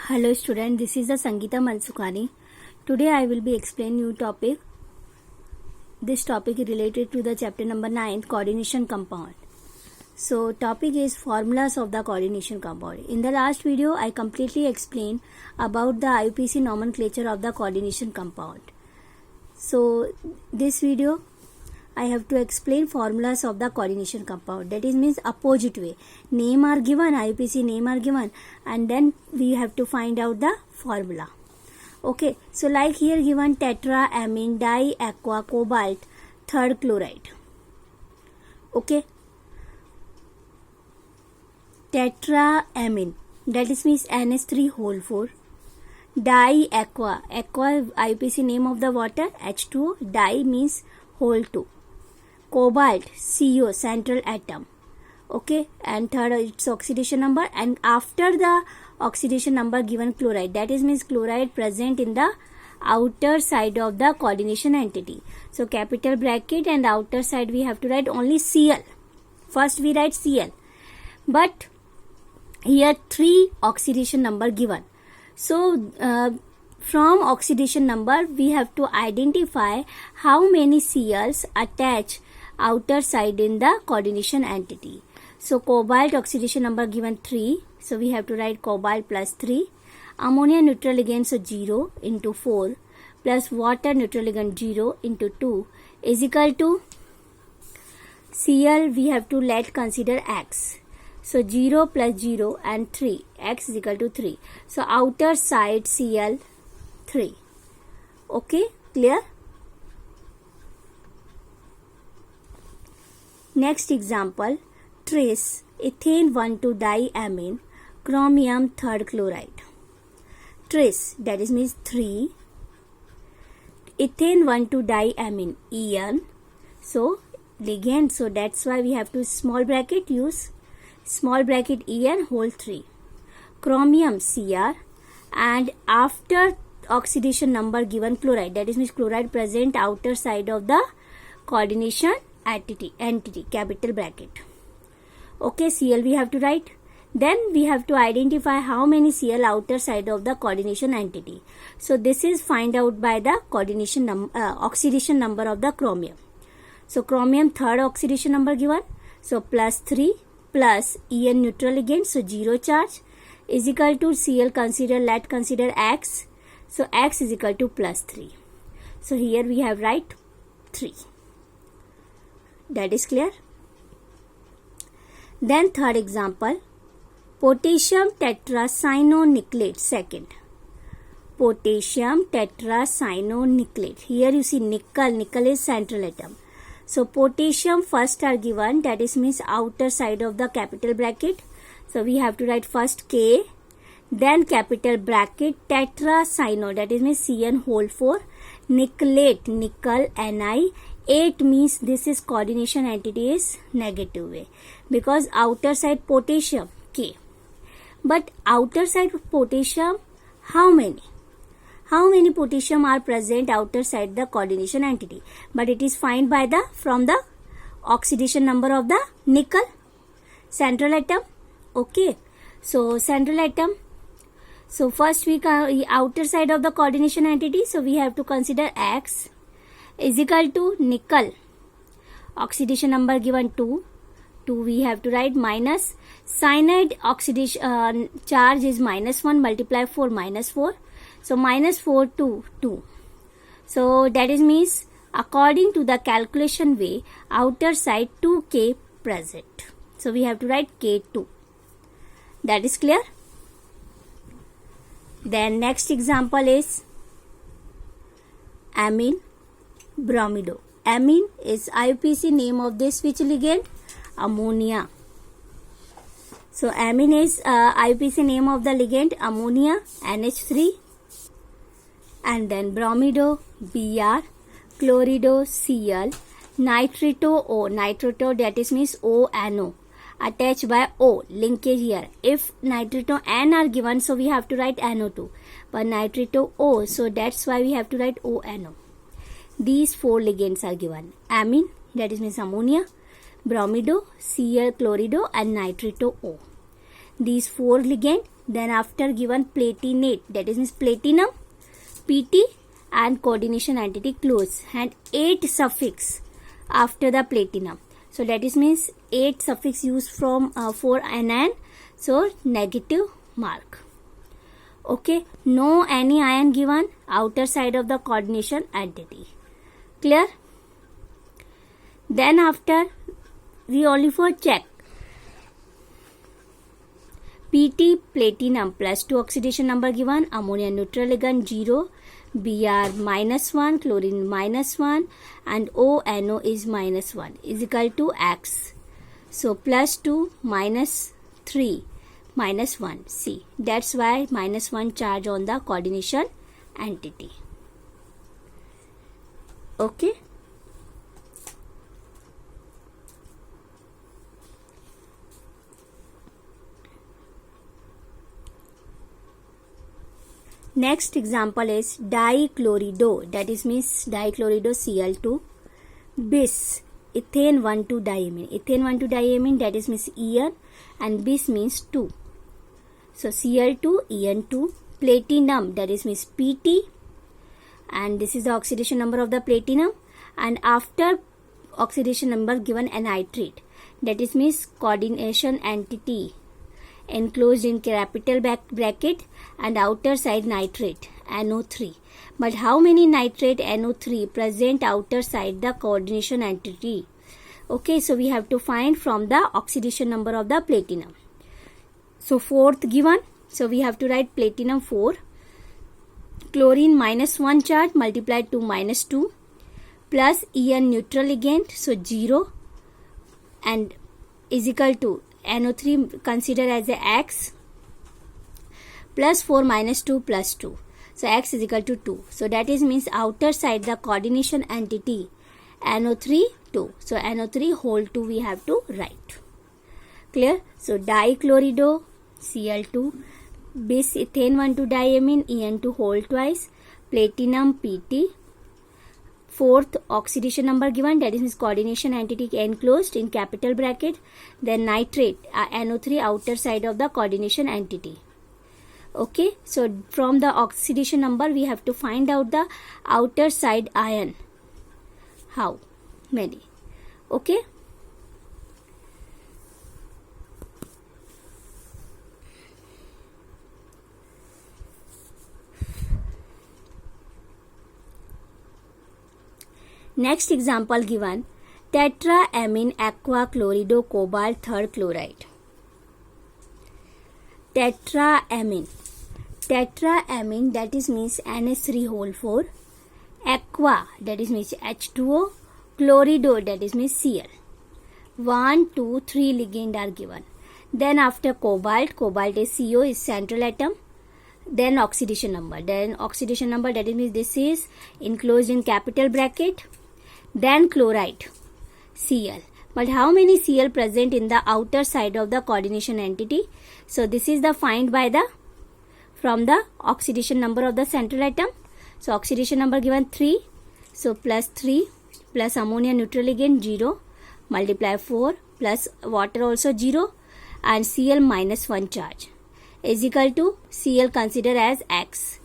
Hello student, this is the Sangeeta Mansukhani. Today I will be explaining new topic. This topic is related to the chapter number 9, coordination compound. So topic is formulas of the coordination compound. In the last video I completely explained about the IUPAC nomenclature of the coordination compound. So this video I have to explain formulas of the coordination compound. That is means opposite way. Name are given, IUPAC name are given, and then we have to find out the formula. Okay, so like here given tetraamine diaqua cobalt third chloride. Okay, tetraamine, that is means NH3 whole 4. Diaqua, aqua IUPAC name of the water, H2O. Di means whole 2. Cobalt, CO, central atom. Okay, and third its oxidation number, and after the oxidation number given chloride, that is means chloride present in the outer side of the coordination entity. So capital bracket and outer side we have to write only Cl. First we write Cl, but here 3 oxidation number given. So from oxidation number we have to identify how many Cls attach outer side in the coordination entity. So cobalt oxidation number given 3, so we have to write cobalt plus 3. Ammonia neutral ligand, so 0 into 4 plus water neutral ligand 0 into 2 is equal to Cl we have to let consider X. So 0 plus 0 and 3, X is equal to 3. So outer side Cl 3. Okay, clear? Next example, trace ethane 1,2-diamine chromium third chloride. Trace, that is means 3 ethane 1,2-diamine En. So ligand, so that's why we have to small bracket use small bracket En whole 3. Chromium Cr, and after oxidation number given chloride, that is means chloride present outer side of the coordination entity capital bracket. Okay, Cl we have to write. Then we have to identify how many Cl outer side of the coordination entity. So this is find out by the coordination oxidation number of the chromium. So chromium third oxidation number given, so plus 3 plus En neutral ligand, so 0 charge is equal to Cl consider X, so X is equal to plus 3. So here we have write 3. That is clear. Then third example, potassium tetracyanoniculate second. Potassium tetracyanoniculate. Here you see nickel is central atom. So potassium first are given, that is means outer side of the capital bracket. So we have to write first K, then capital bracket tetracyano, that is means Cn whole 4, niculate nickel Ni. 8 means this is coordination entity is negative way, because outer side potassium K, but outer side potassium how many potassium are present outer side the coordination entity, but it is find by the from the oxidation number of the nickel central atom. Okay, so central atom, so first we outer side of the coordination entity, so we have to consider X is equal to nickel oxidation number given 2 we have to write minus cyanide oxidation charge is minus 1 multiply 4 minus 4, so minus 4 to 2. So that is means according to the calculation way outer side 2K present, so we have to write K2. That is clear. Then next example is amine bromido. Amine is IUPAC name of this which ligand? Ammonia. So amine is IUPAC name of the ligand ammonia, NH3, and then bromido Br, chlorido Cl, nitrito O, nitrito that is means ONO attached by O, linkage here. If nitrito N are given, so we have to write NO2, but nitrito O, so that's why we have to write ONO. These 4 ligands are given: amine, that is means ammonia, bromido, Cl, chlorido, and nitrito O. These 4 ligands then after given platinate, that is means platinum, Pt, and coordination entity close, and 8 suffix after the platinum. So that is means 8 suffix used from for anion, so negative mark. Okay, no any ion given outer side of the coordination entity. Clear? Then after we only for check Pt platinum plus 2 oxidation number given, ammonia neutral ligand 0, Br -1, chlorine -1, and ONO is -1 is equal to X. So plus 2 minus 3 minus 1. See, that's why -1 charge on the coordination entity. Okay. Next example is dichlorido, that is means dichlorido Cl2 bis ethane 1,2-diamine. Ethane 1,2-diamine, that is means En, and bis means 2. So Cl2 En2, platinum, that is means Pt, and this is the oxidation number of the platinum, and after oxidation number given a nitrate, that is means coordination entity enclosed in capital bracket and outer side nitrate NO3. But how many nitrate NO3 present outer side the coordination entity? Okay, so we have to find from the oxidation number of the platinum. So fourth given, so we have to write platinum 4, chlorine -1 charge multiplied to -2, plus En neutral ligand, so 0, and is equal to NO3 consider as a X, plus 4 minus 2 plus 2. So X is equal to 2. So that is means outer side the coordination entity NO3 2. So NO3 whole 2 we have to write. Clear? So dichlorido Cl2 bis ethane 1,2-diamine En2 whole twice, platinum Pt, fourth oxidation number given, that is means coordination entity enclosed in capital bracket, then nitrate NO3 outer side of the coordination entity. Okay, so from the oxidation number we have to find out the outer side ion. How many? Okay. Next example given, tetraamine aqua chlorido cobalt third chloride. Tetraamine, that is means NH3 whole 4, aqua, that is means H2O, chlorido, that is means Cl. 1, 2, 3 ligand are given. Then after cobalt is CO, is central atom. Then oxidation number, that is means this is enclosed in capital bracket. Then chloride Cl. But how many Cl present in the outer side of the coordination entity? So this is the find by the from the oxidation number of the central atom. So oxidation number given 3. So plus 3 plus ammonia neutral ligand 0 multiply 4 plus water also 0 and Cl -1 charge is equal to Cl consider as X.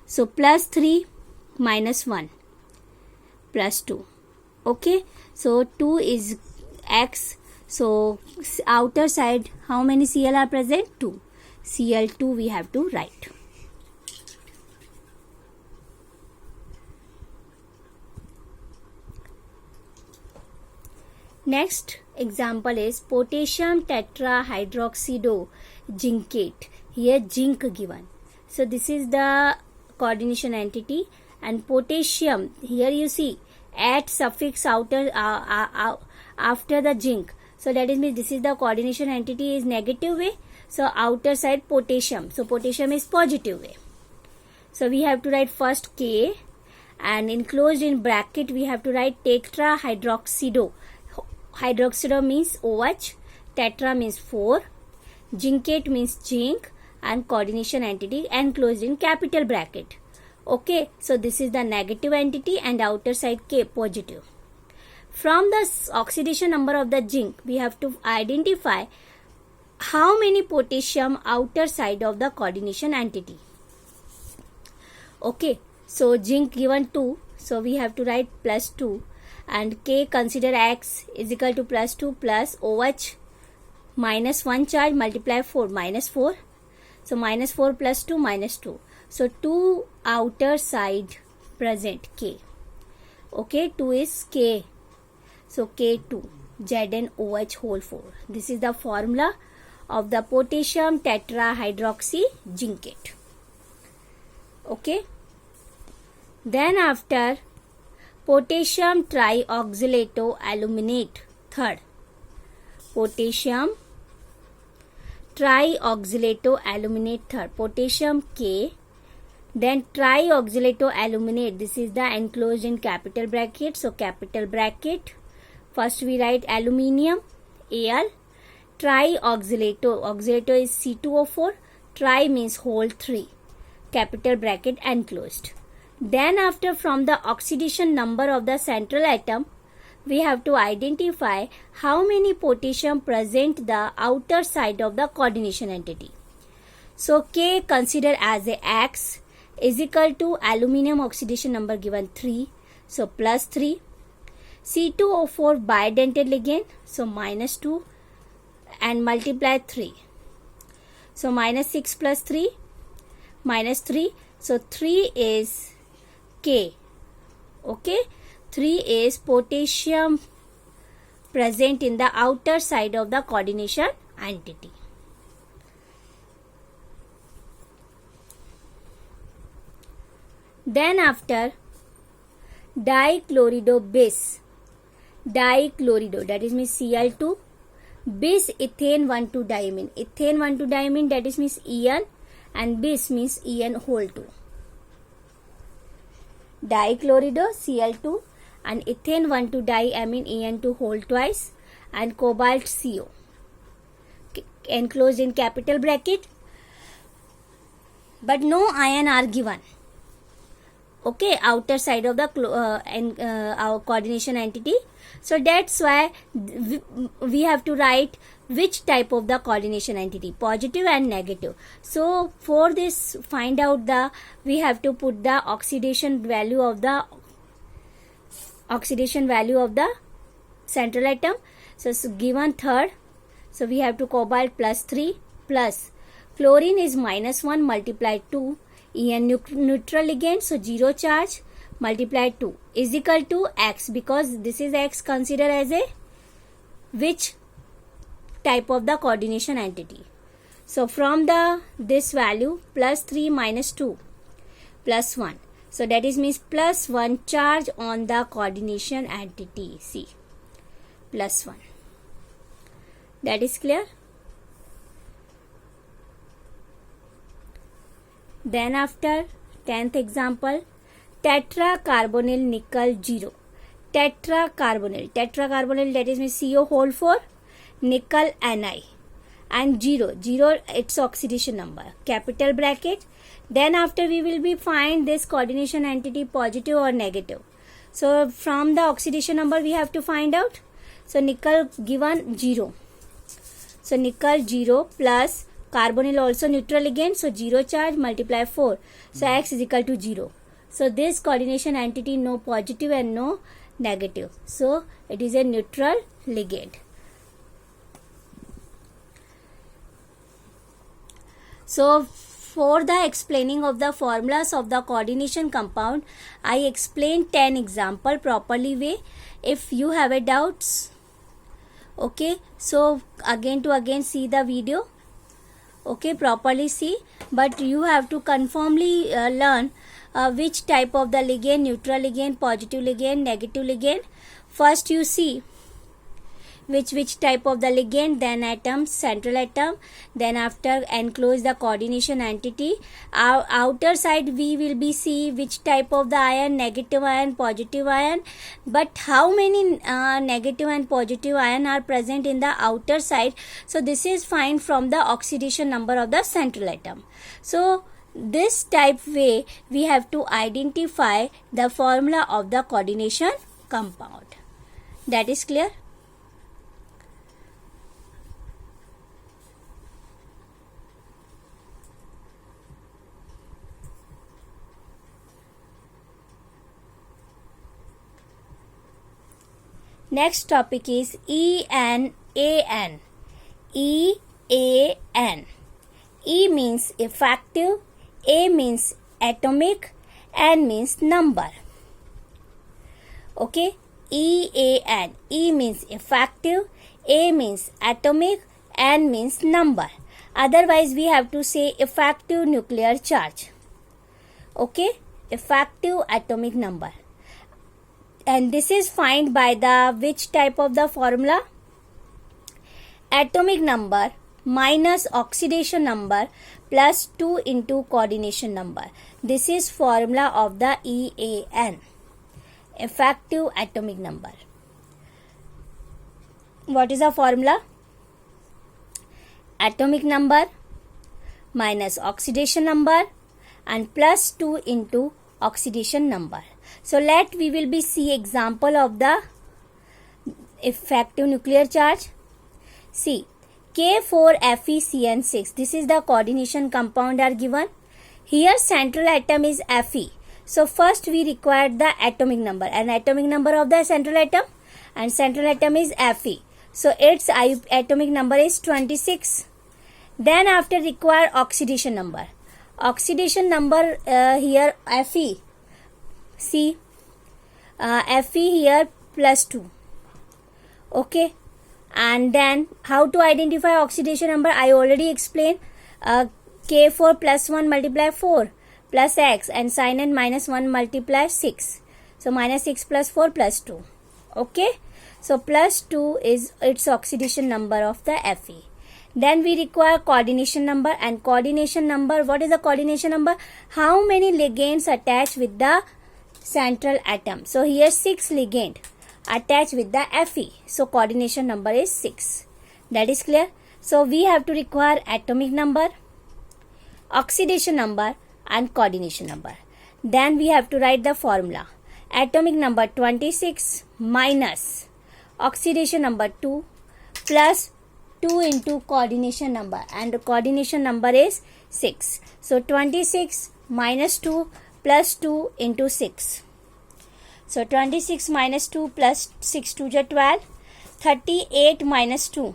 So plus 3 minus 1 plus 2. Okay, so 2 is X. So outer side how many Cl are present? 2. Cl2 we have to write. Next example is potassium tetrahydroxido zincate. Here zinc given. So this is the coordination entity, and potassium here you see at suffix outer after the zinc. So that is means this is the coordination entity is negative way. So outer side potassium. So potassium is positive way. So we have to write first K, and enclosed in bracket we have to write tetrahydroxido. Hydroxido means OH, tetra means 4, zincate means zinc, and coordination entity enclosed in capital bracket. Okay, so this is the negative entity and outer side K positive. From the oxidation number of the zinc, we have to identify how many potassium outer side of the coordination entity. Okay, so zinc given 2, so we have to write plus 2, and K consider X is equal to plus 2 plus OH minus 1 charge multiply 4 minus 4. So minus 4 plus 2 minus 2. So 2 outer side present K. Okay, 2 is K. So K2 ZnOH whole 4. This is the formula of the potassium tetrahydroxyzincate. Okay. Then after potassium trioxylato-aluminate third. Potassium trioxylato-aluminate third. Potassium K. Then trioxylato-aluminate. This is the enclosed in capital bracket. So capital bracket. First we write aluminium Al. Trioxylato. Oxylato is C2O4. Tri means whole 3. Capital bracket enclosed. Then after from the oxidation number of the central atom, we have to identify how many potassium present the outer side of the coordination entity. So K consider as a X is equal to aluminium oxidation number given 3. So plus 3. C2O4 bidentate ligand. So minus 2 and multiply 3. So minus 6 plus 3 minus 3. So 3 is K. Okay. 3 is potassium present in the outer side of the coordination entity. Then after dichlorido bis. Dichlorido, that is means Cl2 bis ethane 1,2-diamine. Ethane 1,2-diamine, that is means En, and bis means En whole 2. Dichlorido Cl2 and ethane 1,2-diamine En2 whole twice, and cobalt CO enclosed in capital bracket, but no ion are given. Okay, outer side of the our coordination entity. So that's why we have to write which type of the coordination entity, positive and negative. So for this, find out we have to put the oxidation value of the central atom. So given third, so we have to cobalt plus 3 plus chlorine is minus 1 multiplied 2. En neutral ligand, so 0 charge multiplied 2 is equal to X, because this is X considered as a which type of the coordination entity. So from this value plus 3 minus 2 plus 1. So that is means plus 1 charge on the coordination entity C. Plus 1. That is clear? Then after 10th example, tetracarbonyl nickel 0. Tetracarbonyl that is means CO whole 4, nickel Ni, and 0 its oxidation number, capital bracket. Then after we will be find this coordination entity positive or negative. So from the oxidation number we have to find out. So nickel given 0. So nickel 0 plus carbonyl also neutral ligand, so 0 charge multiply 4. So X is equal to 0. So this coordination entity no positive and no negative. So it is a neutral ligand. So for the explaining of the formulas of the coordination compound, I explained 10 example properly way. If you have a doubts, okay, so again see the video. Okay, properly see, but you have to conformly learn which type of the ligand, neutral ligand, positive ligand, negative ligand. First you see which type of the ligand, then atom, central atom, then after enclose the coordination entity. Our outer side we will be see which type of the ion, negative ion, positive ion, but how many negative and positive ion are present in the outer side. So this is find from the oxidation number of the central atom. So this type way we have to identify the formula of the coordination compound. That is clear? Next topic is ENAN. EAN. E means effective, A means atomic, N means number. Okay, EAN. E means effective, A means atomic, N means number. Otherwise, we have to say effective nuclear charge. Okay, effective atomic number. And this is found by the which type of the formula? Atomic number minus oxidation number plus 2 into coordination number. This is formula of the EAN, effective atomic number. What is the formula? Atomic number minus oxidation number and plus 2 into oxidation number. So we will be see example of the effective nuclear charge. See, K4FeCN6. This is the coordination compound are given. Here central atom is Fe. So first we require the atomic number, and atomic number of the central atom, and central atom is Fe. So its atomic number is 26. Then after require oxidation number. Oxidation number here Fe. See, Fe here plus 2. Okay, and then how to identify oxidation number? I already explained. K4 plus 1 multiply 4 plus X, and sin N minus 1 multiply 6. So minus 6 plus 4 plus 2. Okay, so plus 2 is its oxidation number of the Fe. Then we require coordination number, and coordination number, what is the coordination number? How many ligands attached with the central atom? So here 6 ligand attached with the Fe. So coordination number is 6. That is clear. So we have to require atomic number, oxidation number and coordination number. Then we have to write the formula. Atomic number 26 minus oxidation number 2 plus 2 into coordination number, and the coordination number is 6. So 26 minus 2 plus 2 into 6. So 26 minus 2 plus 6 to 12. 38 minus 2.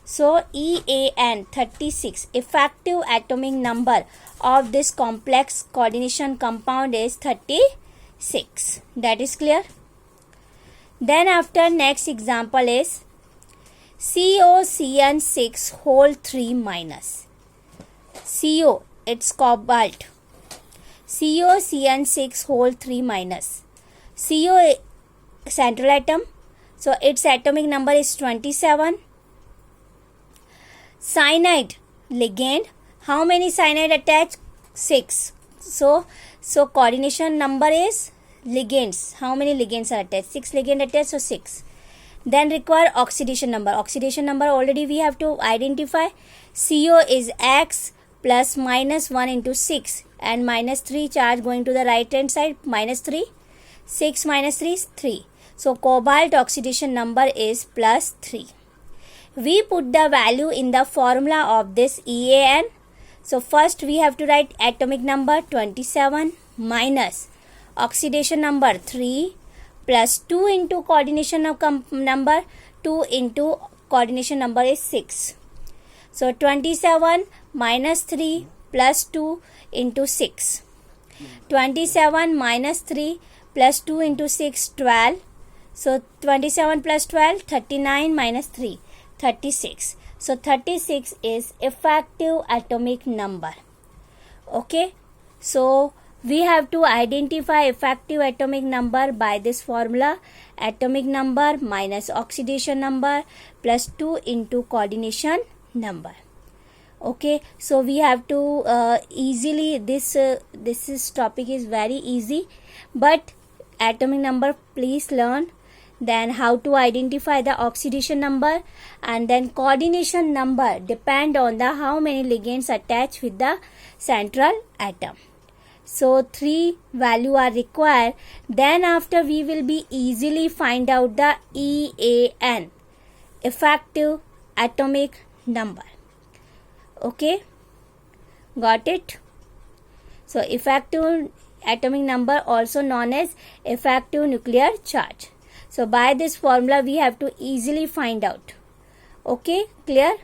So EAN 36. Effective atomic number of this complex coordination compound is 36. That is clear. Then after next example is COCN6 whole 3 minus. CO, it's cobalt. COCN6 whole 3 minus. CO central atom, so its atomic number is 27. Cyanide ligand, how many cyanide attached? 6. So coordination number is ligands. How many ligands are attached? 6 ligand attached, so 6. Then require oxidation number. Oxidation number already we have to identify. CO is X plus minus 1 into 6, and minus 3 charge going to the right hand side, minus 3. 6 minus 3 is 3. So cobalt oxidation number is plus 3. We put the value in the formula of this EAN. So first we have to write atomic number 27 minus oxidation number 3 plus 2 into coordination of number, 2 into coordination number is 6. So 27 minus 3 plus 2 into 6. 27 minus 3 plus 2 into 6, 12. So 27 plus 12, 39 minus 3, 36. So 36 is effective atomic number. Okay, so we have to identify effective atomic number by this formula. Atomic number minus oxidation number plus 2 into coordination number. Okay, so we have to easily, this topic is very easy, but atomic number please learn. Then how to identify the oxidation number, and then coordination number depend on the how many ligands attached with the central atom. So 3 value are required. Then after we will be easily find out the EAN, effective atomic number. Okay, got it? So effective atomic number also known as effective nuclear charge. So by this formula we have to easily find out. Okay, clear?